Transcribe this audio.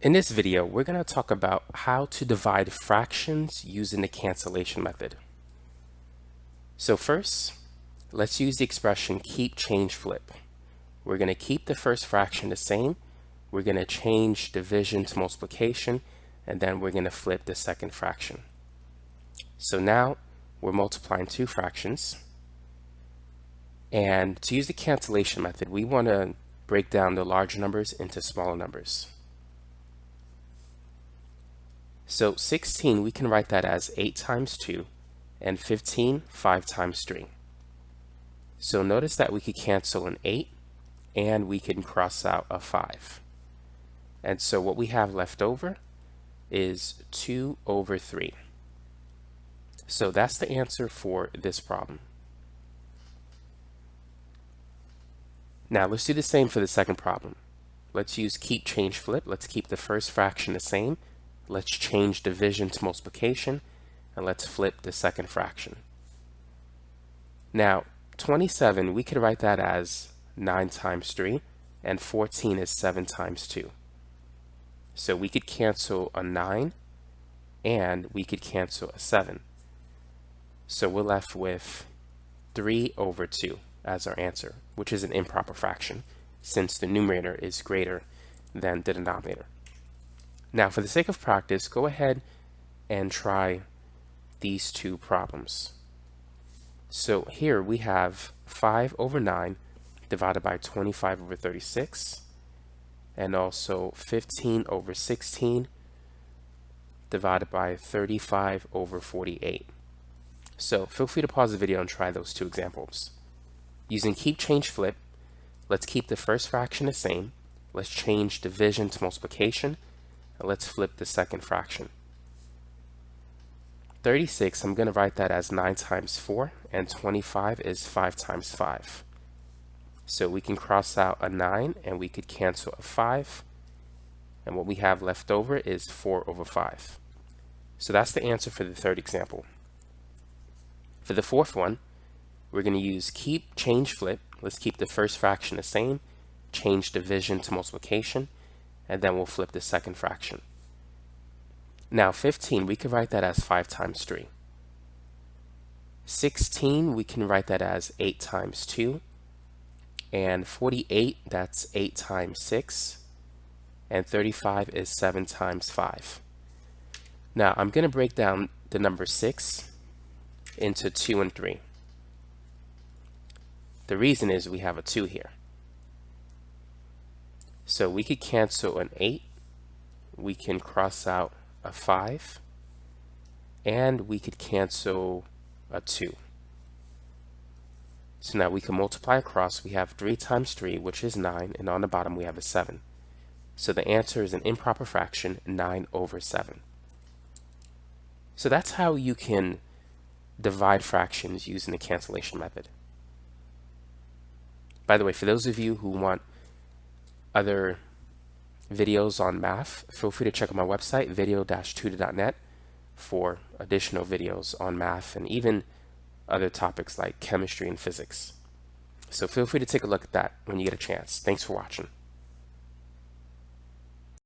In this video, we're going to talk about how to divide fractions using the cancellation method. So first, let's use the expression keep, change, flip. We're going to keep the first fraction the same. We're going to change division to multiplication, and then we're going to flip the second fraction. So now we're multiplying two fractions. And to use the cancellation method, we want to break down the larger numbers into smaller numbers. So 16, we can write that as 8 times 2, and 15, 5 times 3. So notice that we could cancel an 8, and we can cross out a 5. And so what we have left over is 2 over 3. So that's the answer for this problem. Now let's do the same for the second problem. Let's use keep, change, flip. Let's keep the first fraction the same. Let's change division to multiplication, and let's flip the second fraction. Now, 27, we could write that as 9 times 3, and 14 is 7 times 2. So we could cancel a 9, and we could cancel a 7. So we're left with 3 over 2 as our answer, which is an improper fraction, since the numerator is greater than the denominator. Now, for the sake of practice, go ahead and try these two problems. So here we have 5 over 9 divided by 25 over 36, and also 15 over 16 divided by 35 over 48. So feel free to pause the video and try those two examples. Using keep, change, flip, let's keep the first fraction the same. Let's change division to multiplication. Let's flip the second fraction. 36, I'm going to write that as 9 times 4, and 25 is 5 times 5. So we can cross out a 9, and we could cancel a 5. And what we have left over is 4 over 5. So that's the answer for the third example. For the fourth one, we're going to use keep, change, flip. Let's keep the first fraction the same, change division to multiplication, and then we'll flip the second fraction. Now 15, we can write that as 5 times 3. 16, we can write that as 8 times 2. And 48, that's 8 times 6. And 35 is 7 times 5. Now I'm going to break down the number 6 into 2 and 3. The reason is we have a 2 here. So we could cancel an 8, we can cross out a 5, and we could cancel a 2. So now we can multiply across. We have 3 times 3, which is 9, and on the bottom we have a 7. So the answer is an improper fraction, 9 over 7. So that's how you can divide fractions using the cancellation method. By the way, for those of you who want other videos on math, feel free to check out my website, video-tutor.net, for additional videos on math and even other topics like chemistry and physics. So feel free to take a look at that when you get a chance. Thanks for watching.